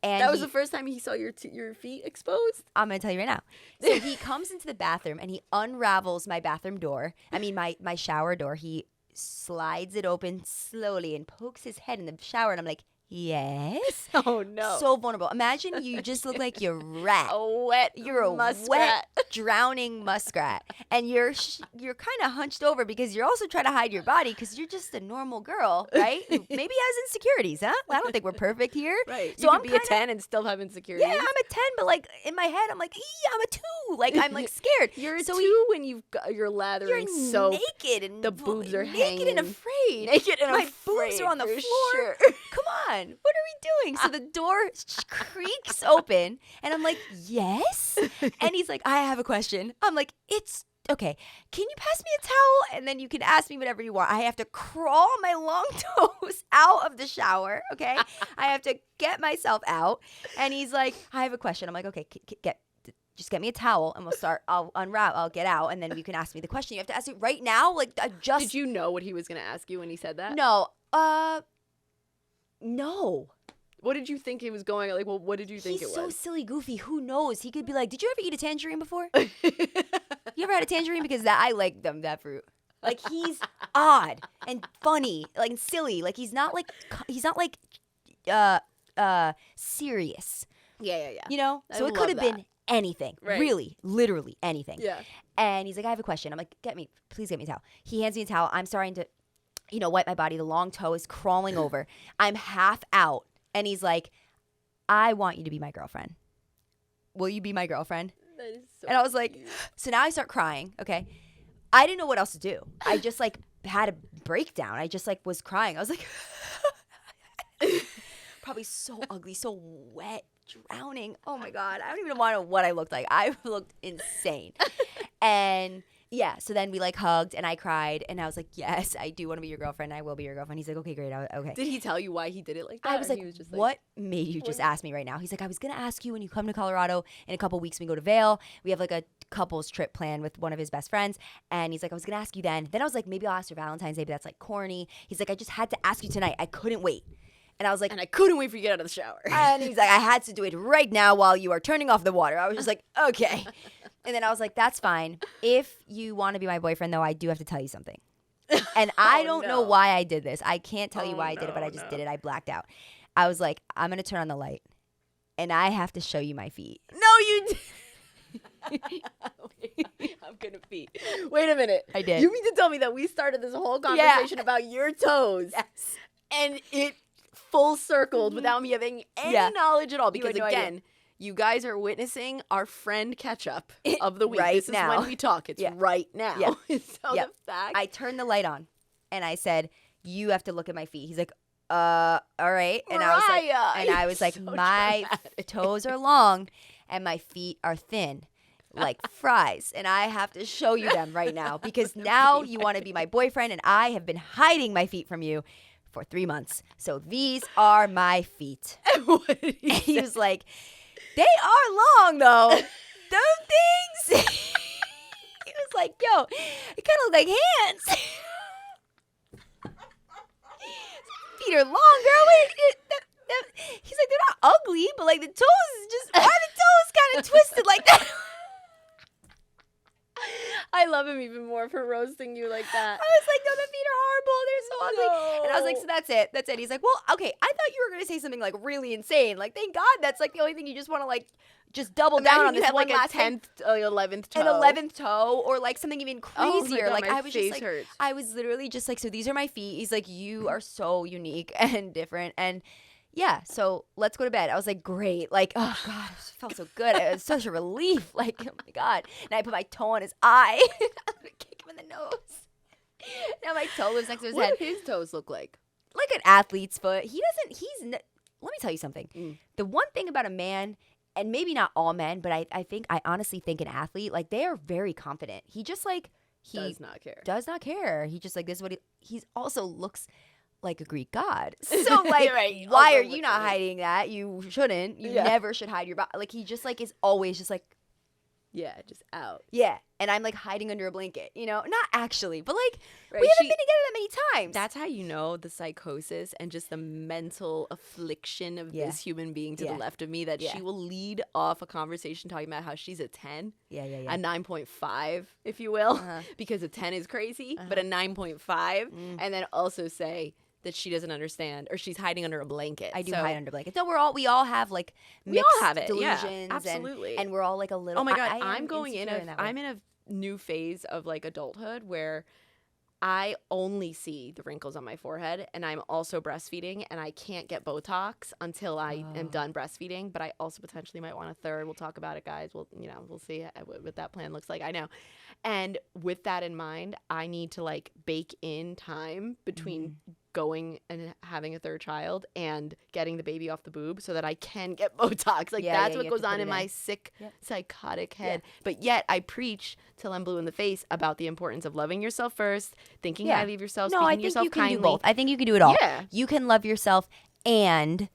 And that was the first time he saw your feet exposed? I'm going to tell you right now. So he comes into the bathroom, and he unravels my bathroom door. I mean, my shower door. He slides it open slowly and pokes his head in the shower. And I'm like, yes. Oh, no. So vulnerable. Imagine you just look like you're rat. You're a wet, drowning muskrat. And you're kind of hunched over because you're also trying to hide your body because you're just a normal girl, right? Maybe has insecurities, huh? I don't think we're perfect here. Right. So I'm be a 10 and still have insecurities. Yeah, I'm a 10, but like in my head, I'm like, I'm a 2. Like I'm like scared. You're a 2 when you're lathering so naked and the boobs are naked hanging. and afraid. My boobs are on the floor. Sure. Come on. What are we doing? So the door creaks open, and I'm like, yes. And he's like, I have a question. I'm like, it's okay. Can you pass me a towel? And then you can ask me whatever you want. I have to crawl my long toes out of the shower. Okay. I have to get myself out. And he's like, I have a question. I'm like, okay, just get me a towel and I'll unwrap, I'll get out, and then you can ask me the question. You have to ask it right now? Like, Did you know what he was going to ask you when he said that? No. No. What did you think he was going? Like, well, what did you think it was? He's so silly, goofy. Who knows? He could be like, did you ever eat a tangerine before? You ever had a tangerine? Because I like that fruit. Like, he's odd and funny, like, and silly. Like, he's not like serious. Yeah. So it could have been anything. Right. Really, literally anything. Yeah. And he's like, I have a question. I'm like, please get me a towel. He hands me a towel. I'm starting to, wipe my body. The long toe is crawling over. I'm half out. And he's like, I want you to be my girlfriend. Will you be my girlfriend? That is so and I was like, so now I start crying. Okay. I didn't know what else to do. I just like had a breakdown. I just like was crying. I was like, probably so ugly, so wet, drowning. Oh my God. I don't even want to know what I looked like. I looked insane. And Yeah, so then we like hugged and I cried and I was like, yes, I do want to be your girlfriend. I will be your girlfriend. He's like, okay, great. Okay. Did he tell you why he did it like that? I was or like, he was just what made you just ask me right now? He's like, I was going to ask you when you come to Colorado in a couple weeks, we go to Vail. We have like a couples trip planned with one of his best friends. And he's like, I was going to ask you then. Then I was like, maybe I'll ask for Valentine's Day, but that's like corny. He's like, I just had to ask you tonight. I couldn't wait. And I was like, and I couldn't wait for you to get out of the shower. And he's like, I had to do it right now while you are turning off the water. I was just like, okay. And then I was like, that's fine. If you want to be my boyfriend, though, I do have to tell you something. And I don't know why I did this. I can't tell you why I did it, but I just did it. I blacked out. I was like, I'm going to turn on the light, and I have to show you my feet. No, you didn't. I'm going to feet. Wait a minute. I did. You mean to tell me that we started this whole conversation about your toes? Yes. And it full circled without me having any knowledge at all. Because no again, idea. you guys are witnessing our friend catch up of the week. Right this is now. when we talk. It's right now. Yeah. So the fact I turned the light on, and I said, you have to look at my feet. He's like, all right. And Mariah, I was like, so my dramatic. toes are long, and my feet are thin. Like fries, and I have to show you them right now because now you want to be my boyfriend, and I have been hiding my feet from you for 3 months. So these are my feet. What did he And he say? was like, they are long though. Those things. He was like, yo, it kind of look like hands. Feet are long, girl. He's like, they're not ugly, but like the toes is just, why are the toes kind of twisted like that? I love him even more for roasting you like that. I was like, no, the feet are horrible. They're so ugly. And I was like, No. so that's it. That's it. He's like, well, okay, I thought you were going to say something like really insane. Like, thank God that's like the only thing you just want to like just double down on you this had one like last a 10th, 11th toe. an 11th toe or like something even Oh my crazier. God, like my I was just face like, hurts. I was literally just like, so these are my feet. He's like, you are so unique and different. And yeah, so let's go to bed. I was like, great. Like, oh God, it felt so good. It was such a relief. Like, oh my God. And I put my toe on his eye. I'm going to kick him in the nose. Now my toe lives next to his What head. do his toes look like? Like an athlete's foot. Let me tell you something. The one thing about a man, and maybe not all men, but I honestly think an athlete, like they are very confident. He just like, he Does not care. does not care. He just like, this is what he's also looks like a Greek god. So like, Right. why Also are you looks not like- hiding that? You shouldn't. You Yeah. never should hide your body. Like he just like is always just like, Yeah, just out. yeah. And I'm like hiding under a blanket, you know? Not actually, but like Right, we haven't she- been together that many times. That's how you know the psychosis and just the mental affliction of Yeah. this human being to Yeah. the left of me that Yeah. she will lead off a conversation talking about how she's a 10, yeah. a 9.5, if you will, Uh-huh. because a 10 is crazy, but a 9.5, and then also say that she doesn't understand or she's hiding under a blanket. I do So- hide under blankets. No, we all have like We mixed all have it, yeah, delusions, absolutely. and we're all like a little. Oh my God, I am I'm going in insecure a that way. I'm in a new phase of like adulthood where I only see the wrinkles on my forehead, and I'm also breastfeeding, and I can't get Botox until I am done breastfeeding. But I also potentially might want a third. We'll talk about it, guys. We'll see what that plan looks like. I know. And with that in mind, I need to like bake in time between going and having a third child and getting the baby off the boob so that I can get Botox. Like Yeah, that's yeah, what you have goes to put on it in my in. sick, Yep. psychotic head. But yet I preach till I'm blue in the face about the importance of loving yourself first, thinking Yeah. highly of yourself, No, speaking I to think yourself you can kindly. do both. I think you can do it all. Yeah. You can love yourself and be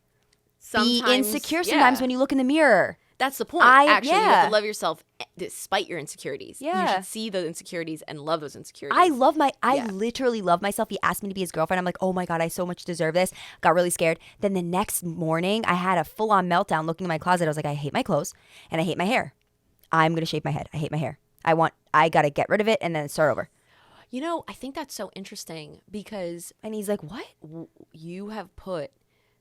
Sometimes- insecure yeah. sometimes when you look in the mirror. That's the point. Actually, you have to love yourself despite your insecurities. You Yeah. should see the insecurities and love those insecurities. I literally love myself. He asked me to be his girlfriend. I'm like, oh my God, I so much deserve this. Got really scared. Then the next morning, I had a full-on meltdown looking in my closet. I was like, I hate my clothes and I hate my hair. I'm going to shave my head. I hate my hair. I got to get rid of it and then start over. You know, I think that's so interesting because And he's like, what? you have put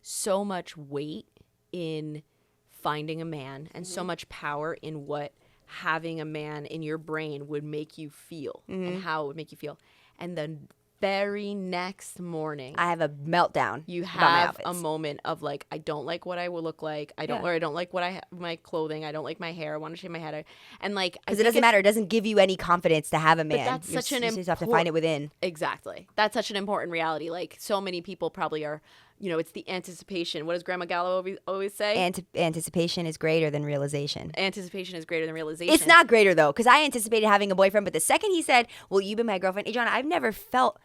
so much weight in finding a man and so much power in what having a man in your brain would make you feel and how it would make you feel. And the very next morning, I have a meltdown. you about my have a outfits. moment of like, I don't like what I will look like. I don't like what my clothing. I don't like my hair. I want to shave my head. And like, Because it doesn't matter. It doesn't give you any confidence to have a man. that's such an You just have to find it within. Exactly. That's such an important reality. Like so many people probably are it's the anticipation. What does Grandma Gallo always say? Anticipation is greater than realization. Anticipation is greater than realization. It's not greater, though, because I anticipated having a boyfriend, but the second he said, will you be my girlfriend? Adriana, I've never felt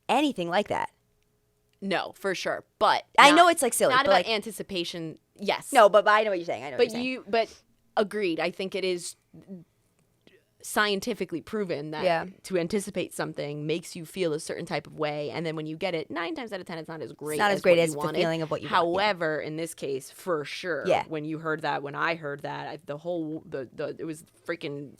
anything like that. No, for sure. But I know it's like silly. Not but about like, anticipation. Yes. No, but I know what you're saying. I know what you're saying. But agreed. I think it is scientifically proven that to anticipate something makes you feel a certain type of way, and then when you get it, 9 times out of 10, it's not as great. It's not as great as the feeling of what you want. However, in this case, for sure, when you heard that, when I heard that, it was freaking.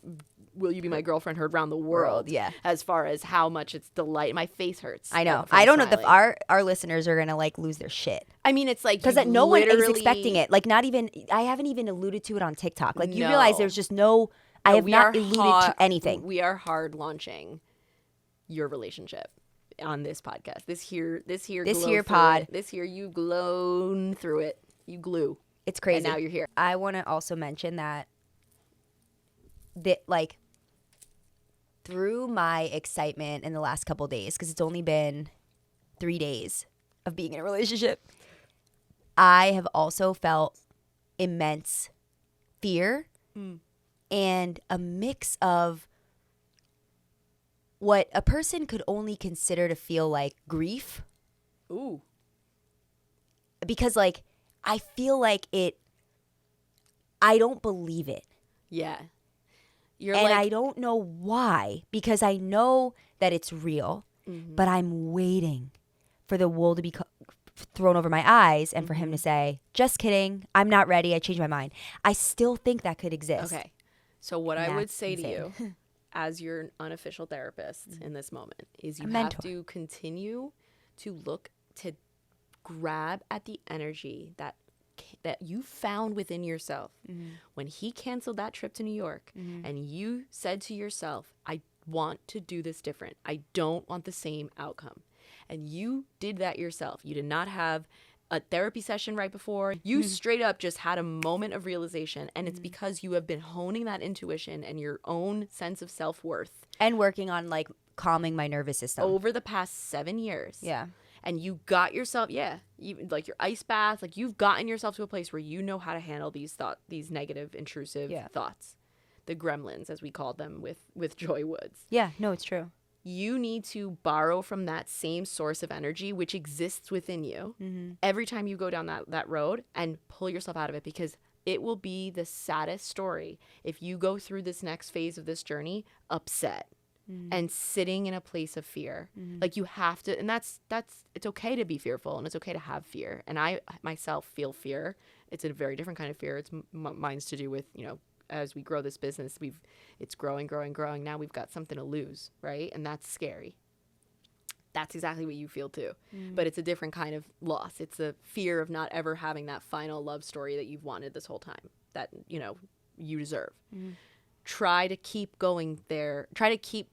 Will you be my girlfriend? Heard around the world. Yeah. As far as how much it's delight, my face hurts. I know. I don't know if our listeners are gonna like lose their shit. I mean, it's like because no one is expecting it. Like not even. I haven't even alluded to it on TikTok. Like you realize there's just no. I have not alluded to anything. We are hard launching your relationship on this podcast. This here pod. This here you glown through it. You glue. It's crazy. And now you're here. I want to also mention that like through my excitement in the last couple days, because it's only been 3 days of being in a relationship, I have also felt immense fear. And a mix of what a person could only consider to feel like grief. Ooh. Because, like, I feel like I don't believe it. Yeah. I don't know why, because I know that it's real, but I'm waiting for the wool to be thrown over my eyes and for him to say, just kidding, I'm not ready, I changed my mind. I still think that could exist. Okay. So what I would say to you as your unofficial therapist in this moment is you have to continue to look to grab at the energy that you found within yourself when he canceled that trip to New York and you said to yourself, I want to do this different. I don't want the same outcome. And you did that yourself. You did not have a therapy session right before. You straight up just had a moment of realization, and it's because you have been honing that intuition and your own sense of self-worth. And working on, like, calming my nervous system. Over the past 7 years. Yeah. And you got yourself, like your ice bath, like you've gotten yourself to a place where you know how to handle these negative, intrusive thoughts. The gremlins, as we called them with Joy Woods. Yeah, no, it's true. You need to borrow from that same source of energy which exists within you every time you go down that road and pull yourself out of it, because it will be the saddest story if you go through this next phase of this journey upset and sitting in a place of fear. Like you have to, and that's it's okay to be fearful and it's okay to have fear. And I myself feel fear. It's a very different kind of fear. It's mine's to do with, as we grow this business, it's growing. Now we've got something to lose, right? And that's scary. That's exactly what you feel too. But it's a different kind of loss. It's the fear of not ever having that final love story that you've wanted this whole time, that, you deserve. Try to keep going there. Try to keep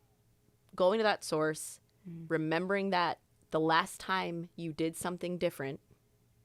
going to that source, remembering that the last time you did something different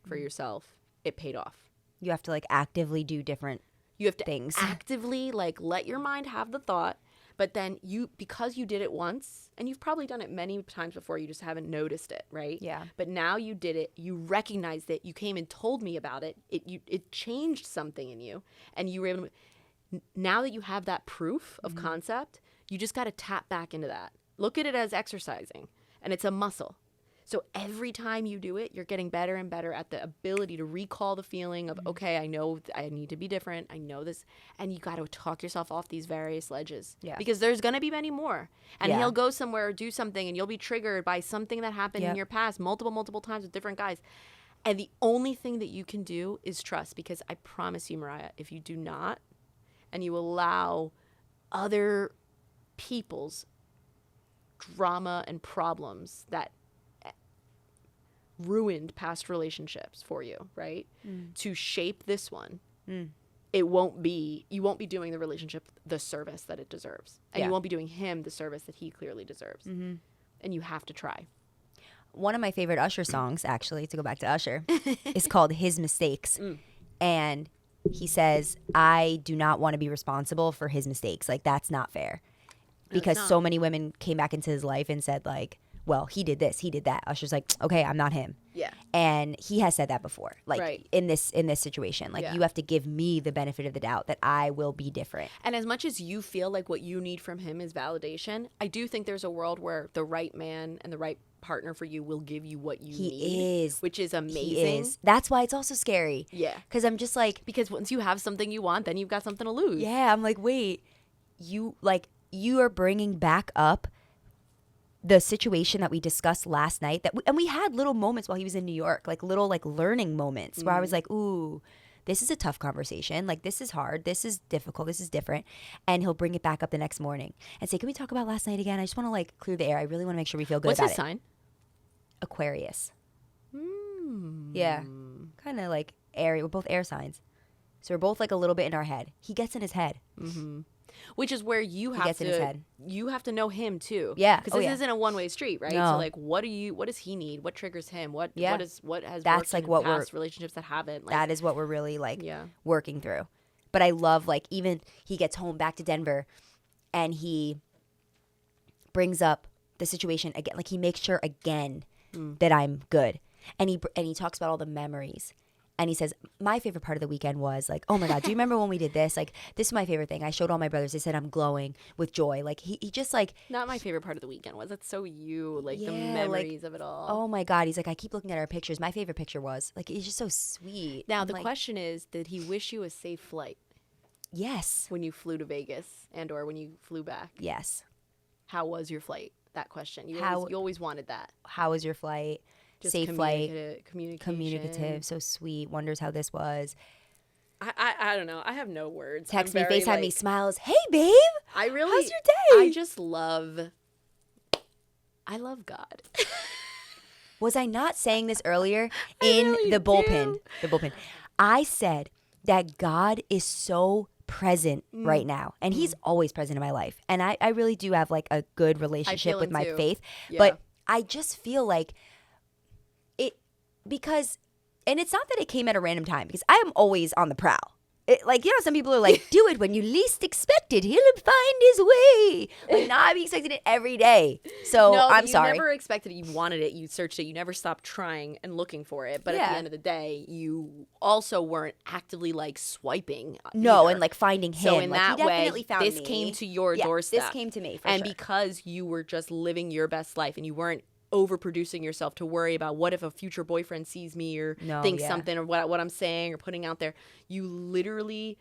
for yourself, it paid off. You have to, like, actively do different You have to things. actively, like, let your mind have the thought, but then because you did it once, and you've probably done it many times before, you just haven't noticed it, right? Yeah. But now you did it, you recognized it, you came and told me about it, it changed something in you, and you were able to, now that you have that proof of concept, you just got to tap back into that. Look at it as exercising, and it's a muscle. So every time you do it, you're getting better and better at the ability to recall the feeling of, okay, I know I need to be different. I know this. And you got to talk yourself off these various ledges. Yeah. Because there's going to be many more. And he'll go somewhere or do something, and you'll be triggered by something that happened in your past multiple times with different guys. And the only thing that you can do is trust. Because I promise you, Mariah, if you do not, and you allow other people's drama and problems that ruined past relationships for you, right? To shape this one, you won't be doing the relationship the service that it deserves. And you won't be doing him the service that he clearly deserves. And you have to try. One of my favorite Usher songs, actually, to go back to Usher, is called His Mistakes. And he says, I do not want to be responsible for his mistakes. Like, that's not fair. Because so many women came back into his life and said, like, well, he did this, he did that. Usher's like, okay, I'm not him. Yeah. And he has said that before, like Right. in this situation, like you have to give me the benefit of the doubt that I will be different. And as much as you feel like what you need from him is validation, I do think there's a world where the right man and the right partner for you will give you what you need. He is. Which is amazing. He is. That's why it's also scary. Yeah. Because I'm just like, Because once you have something you want, then you've got something to lose. yeah, I'm like, wait, you are bringing back up the situation that we discussed last night, and we had little moments while he was in New York, like little like learning moments where I was like, ooh, this is a tough conversation. Like, this is hard. This is difficult. This is different. And he'll bring it back up the next morning and say, can we talk about last night again? I just want to like clear the air. I really want to make sure we feel good What's about his it. sign? Aquarius. Yeah. Kind of like air. We're both air signs. So we're both like a little bit in our head. He gets in his head. Which is where you have gets to in his head. You have to know him too. Yeah. Because Oh, this yeah. isn't a one-way street, right? No. So like what does he need? What triggers him? What Yeah. what has That's worked like in what past relationships that haven't? Like, That is what we're really like Yeah. working through. But I love like even he gets home back to Denver and he brings up the situation again. Like he makes sure again that I'm good. And he talks about all the memories. And he says, my favorite part of the weekend was like, oh my God, do you remember when we did this? Like, this is my favorite thing. I showed all my brothers. They said I'm glowing with joy. Like, he just like. Not my favorite part of the weekend was. That's so you, like the Yeah, memories of it all. Oh my God. He's like, I keep looking at our pictures. My favorite picture was. Like, he's just so sweet. Now, I'm the like, question is, did he wish you a safe flight Yes. when you flew to Vegas and or when you flew back? Yes. How was your flight? That question. You always wanted that. How was your flight? Just Safe flight. Communication. Communicative. So sweet. Wonders how this was. I don't know. I have no words. Text I'm me, very, FaceTime me, like, smiles. Hey, babe. I really. How's your day? I just love. I love God. Was I not saying this earlier in really the bullpen? do. The bullpen. I said that God is so present right now. And he's always present in my life. And I really do have like a good relationship feel with him my too. faith. Yeah. But I just feel like it because and it's not that it came at a random time because I am always on the prowl. Like, you know, some people are like, do it when you least expect it. He'll find his way. Like, nah, I'm expecting it every day. So No, I'm you sorry. never expected it. You wanted it. You searched it. You never stopped trying and looking for it. But at Yeah. the end of the day, you also weren't actively like swiping. No, either. and like finding him. So in Like, that he way, definitely found this me. came to your Yeah, doorstep. This came to me for and sure. because you were just living your best life and you weren't overproducing yourself to worry about what if a future boyfriend sees me or No, thinks yeah. something or what I'm saying or putting out there. You literally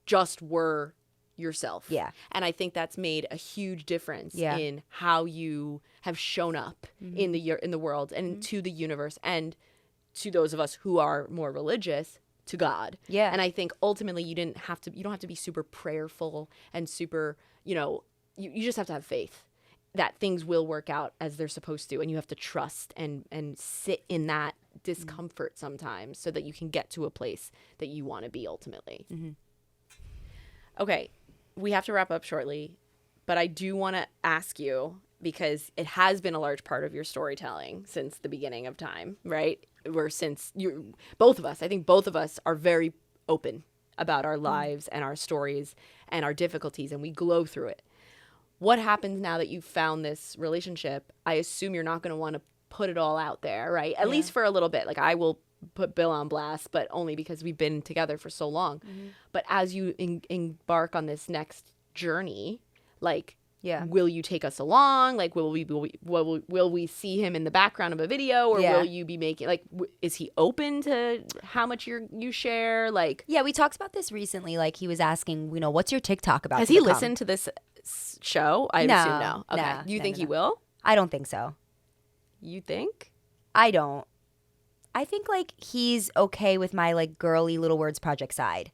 just were yourself. Yeah. And I think that's made a huge difference Yeah. in how you have shown up in the world and to the universe and to those of us who are more religious, to God. Yeah. And I think ultimately you don't have to be super prayerful and super, you just have to have faith that things will work out as they're supposed to, and you have to trust and sit in that discomfort sometimes so that you can get to a place that you want to be ultimately. Okay, we have to wrap up shortly, but I do want to ask you, because it has been a large part of your storytelling since the beginning of time, right? Both of us are very open about our lives and our stories and our difficulties, and we glow through it. What happens now that you've found this relationship? I assume you're not going to want to put it all out there, right? At least for a little bit. Like, I will put Bill on blast, but only because we've been together for so long. But as you embark on this next journey, like, will you take us along? Like, will we see him in the background of a video, or will you be making, like, is he open to how much you share? Like, Yeah, we talked about this recently. Like, he was asking, what's your TikTok about? has to he become? listened to this show? I No, assume no. Okay. no, Do you no, think no, he no. will? I don't think so. You think? I don't. I think, like, he's okay with my, like, girly Little Words Project side.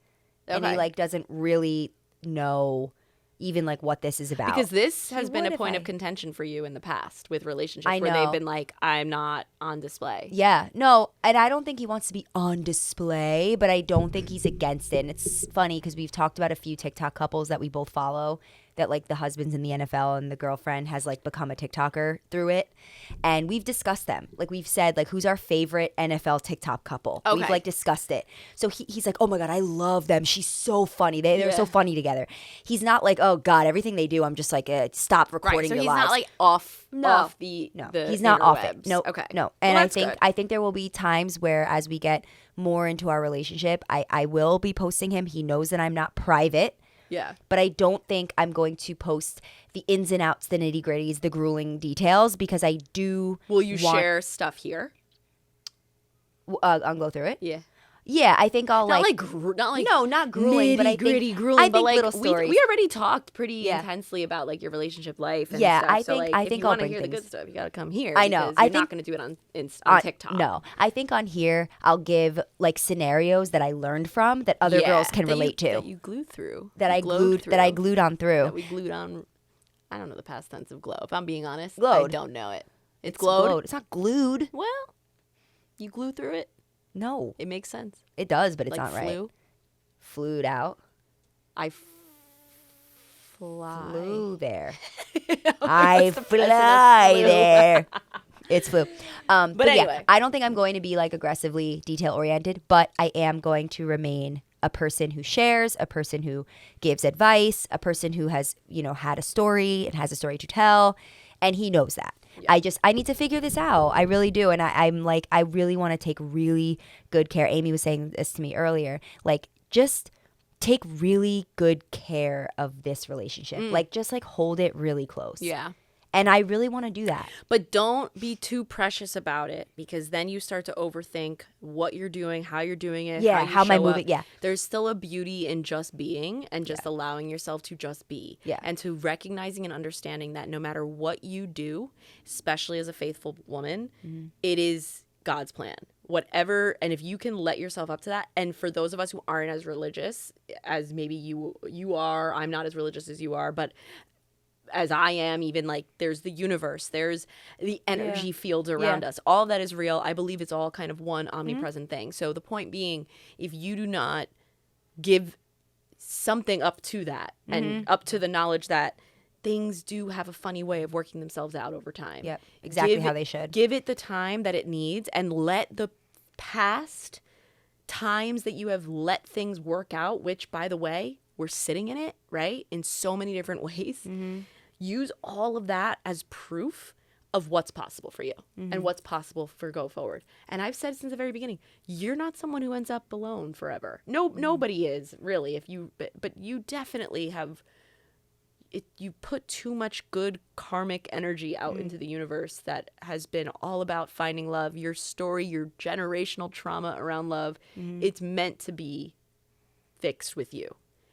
And he, Okay. like, doesn't really know even, like, what this is about. Because this has been would a if point I- of contention for you in the past with relationships I where they've know. been like, I'm not on display. Yeah, no, and I don't think he wants to be on display, but I don't think he's against it. And it's funny because we've talked about a few TikTok couples that we both follow, that like the husband's in the NFL and the girlfriend has like become a TikToker through it. And we've discussed them. Like we've said like who's our favorite NFL TikTok couple. Okay. We've like discussed it. So he's like, oh my God, I love them. She's so funny. They're so funny together. He's not like, oh God, everything they do, I'm just like, stop recording Right, so your he's lives. not like off the No, the he's not off interwebs. it. No, Okay. no. Well, And that's good. I think there will be times where as we get more into our relationship, I will be posting him. He knows that I'm not private. Yeah. But I don't think I'm going to post the ins and outs, the nitty gritties, the grueling details because I do. Will you share stuff here? I'll go through it. Yeah. Yeah, I think I'll Not like. not like No, not grueling, but I think gritty grueling. I think but like little stories. we already talked pretty Yeah. intensely about like your relationship life. And Yeah, stuff. I So, think- like, I if think you I'll want to bring hear the things. good stuff, you got to come here. I know. because I you're think- not going to do it on TikTok. No, I think on here I'll give like scenarios that I learned from that other girls can relate to. That you glued through. That I You glued on through. That we glued on. I don't know the past tense of glow. If I'm being honest, Glowed. I don't know it. It's It's glowed. It's not glued. Well, you glue through it. No, It makes sense. it does, but it's Like not right. flew. Flued out. I fly. Flew there. What's I the precedent of fly flew? there. It's flu. But yeah, anyway. I don't think I'm going to be like aggressively detail oriented, but I am going to remain a person who shares, a person who gives advice, a person who has, had a story and has a story to tell. And he knows that. Yeah. I need to figure this out. I really do. And I'm like, I really want to take really good care. Amy was saying this to me earlier. Like, just take really good care of this relationship. Like, just like hold it really close. Yeah. And I really want to do that. But don't be too precious about it because then you start to overthink what you're doing, how you're doing it. Yeah, how am I show moving? up. Yeah. There's still a beauty in just being and just allowing yourself to just be. Yeah. And to recognizing and understanding that no matter what you do, especially as a faithful woman, it is God's plan. Whatever, and if you can let yourself up to that, and for those of us who aren't as religious as maybe you are, I'm not as religious as you are, but as I am, even like there's the universe, there's the energy fields around us. All of that is real. I believe it's all kind of one omnipresent thing. So the point being, if you do not give something up to that and up to the knowledge that things do have a funny way of working themselves out over time. Yep, exactly how they should. Give it the time that it needs and let the past times that you have let things work out, which by the way, we're sitting in it, right? In so many different ways. Use all of that as proof of what's possible for you and what's possible for go forward. And I've said since the very beginning, you're not someone who ends up alone forever. Nobody is really. But you definitely have. You put too much good karmic energy out into the universe that has been all about finding love. Your story, your generational trauma around love, it's meant to be fixed with you.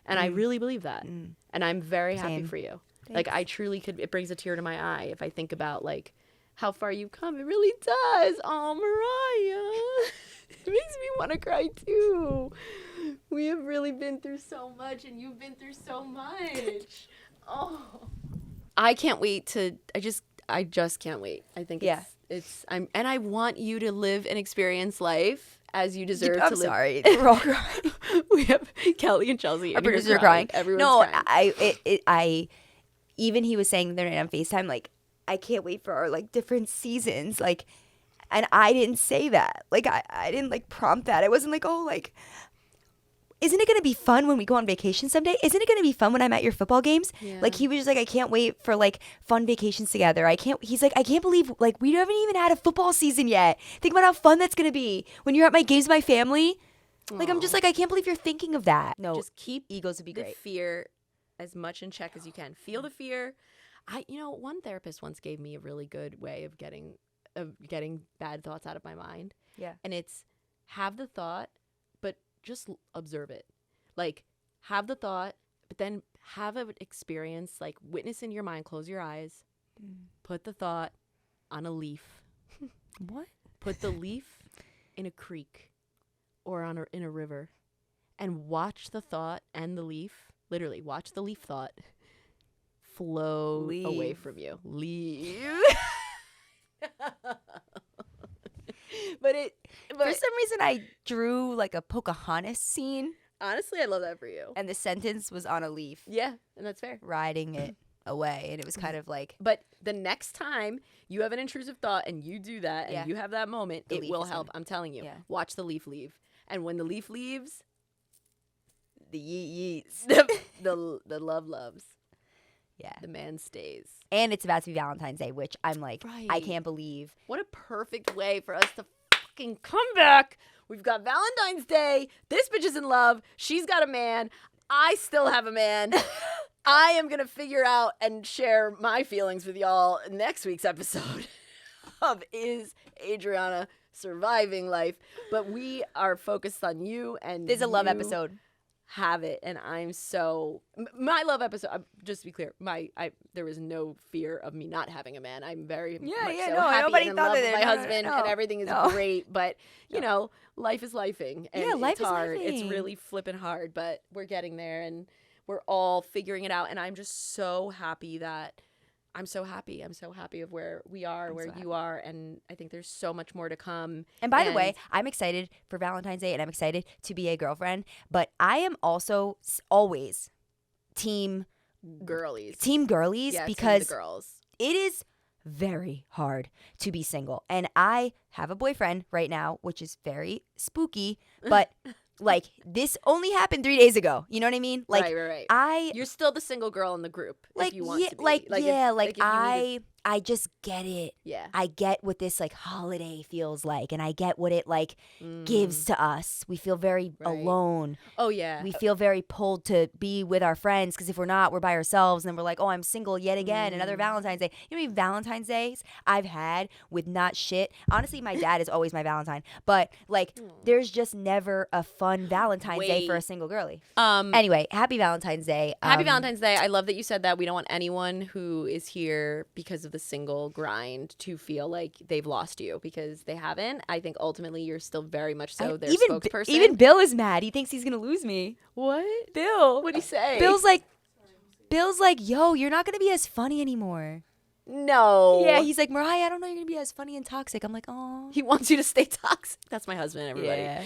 And I really believe that. And I'm very happy for you. Thanks. Like I truly could, it brings a tear to my eye if I think about like how far you've come. It really does. Oh, Mariah. It makes me want to cry too. We have really been through so much and you've been through so much. Oh, I can't wait to, I just can't wait. I think and I want you to live and experience life as you deserve to live. Sorry. We're all crying. We have Kelly and Chelsea. Our in here producers are crying. Everyone's crying. I even he was saying the other night on FaceTime, like, I can't wait for our like different seasons. Like, and I didn't say that. Like I didn't like prompt that. I wasn't like, oh, like, isn't it going to be fun when we go on vacation someday? Isn't it going to be fun when I'm at your football games? Yeah. Like, he was just like, I can't wait for like fun vacations together. He's like, I can't believe like we haven't even had a football season yet. Think about how fun that's going to be when you're at my games with my family. Like, I'm just like, I can't believe you're thinking of that. No, Just keep egos would be the great. fear as much in check as you can. Feel the fear. One therapist once gave me a really good way of getting bad thoughts out of my mind. Yeah. And it's have the thought, but just observe it. Like, have the thought, but then have an experience, like witness in your mind, close your eyes, put the thought on a leaf. What? Put the leaf in a creek or in a river and watch the thought and the leaf, literally watch the leaf thought flow away from you. Leave. For some reason, I drew like a Pocahontas scene. Honestly, I love that for you. And the sentence was on a leaf, Yeah, and that's fair. riding it away. And it was kind of like, But the next time you have an intrusive thought and you do that Yeah. and you have that moment, The it leaf will is help. gonna- I'm telling you. Yeah. Watch the leaf leave. And when the leaf leaves, the yeet yeets. the love loves. Yeah. The man stays. And it's about to be Valentine's Day, which I'm like, I Right. can't believe. What a perfect way for us to fucking come back. We've got Valentine's Day. This bitch is in love. She's got a man. I still have a man. I am going to figure out and share my feelings with y'all in next week's episode of Is Adriana Surviving Life? But we are focused on you, and This is a love you episode. have it, and I'm so my love episode. Just to be clear, there was no fear of me not having a man. I'm very much so happy nobody and in thought love that with my no, husband, no, and everything is no. great. But you know, life is lifing, and Yeah, life it's is hard. It's lifing. really flipping hard, but we're getting there, and we're all figuring it out. And I'm just so happy that. I'm so happy. I'm so happy of where we are, where you are, and I think there's so much more to come. And by the way, I'm excited for Valentine's Day, and I'm excited to be a girlfriend. But I am also always team girlies, girlies, yes, because the girls. it is very hard to be single. And I have a boyfriend right now, which is very spooky, but like this only happened 3 days ago. You know what I mean? Like right. You're still the single girl in the group like if you want yeah, to be. like if yeah, you need to- I just get it. yeah. I get what this like holiday feels like, and I get what it like gives to us. We feel very Right. alone. Oh yeah. We feel very pulled to be with our friends, because if we're not, we're by ourselves, and then we're like, oh, I'm single yet again. Another Valentine's Day. You know how many Valentine's Days I've had with not shit? Honestly, my dad is always my Valentine, but like there's just never a fun Valentine's Day for a single girly. Anyway, happy Valentine's Day. Happy Valentine's Day. I love that you said that. We don't want anyone who is here because of the single grind to feel like they've lost you, because they haven't. I think ultimately you're still very much so their spokesperson. Even Bill is mad. He thinks he's gonna lose me. What? Bill. What'd he say? Bill's like, yo, you're not gonna be as funny anymore. No. Yeah, he's like, Mariah, I don't know you're gonna be as funny and toxic. I'm like, oh. He wants you to stay toxic. That's my husband, everybody. Yeah.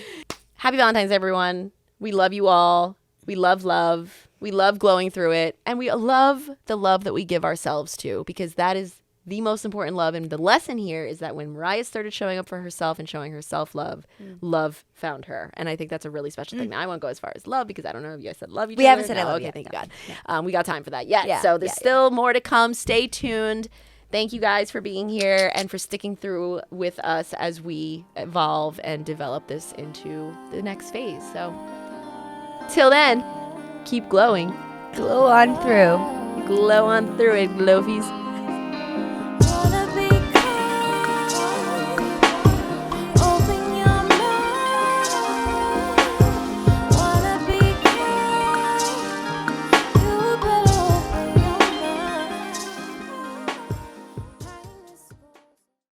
Happy Valentine's, everyone. We love you all. We love love. We love glowing through it. And we love the love that we give ourselves to, because that is the most important love. And the lesson here is that when Mariah started showing up for herself and showing her self-love, love found her. And I think that's a really special thing. Now, I won't go as far as love, because I don't know if you guys said love each other. We haven't said I love okay, yet. thank No. God. We got time for that yet. Yeah, So there's yeah, still more to come. Stay tuned. Thank you guys for being here and for sticking through with us as we evolve and develop this into the next phase. So till then, keep glowing. Glow on through. Glow on through it, Glofies.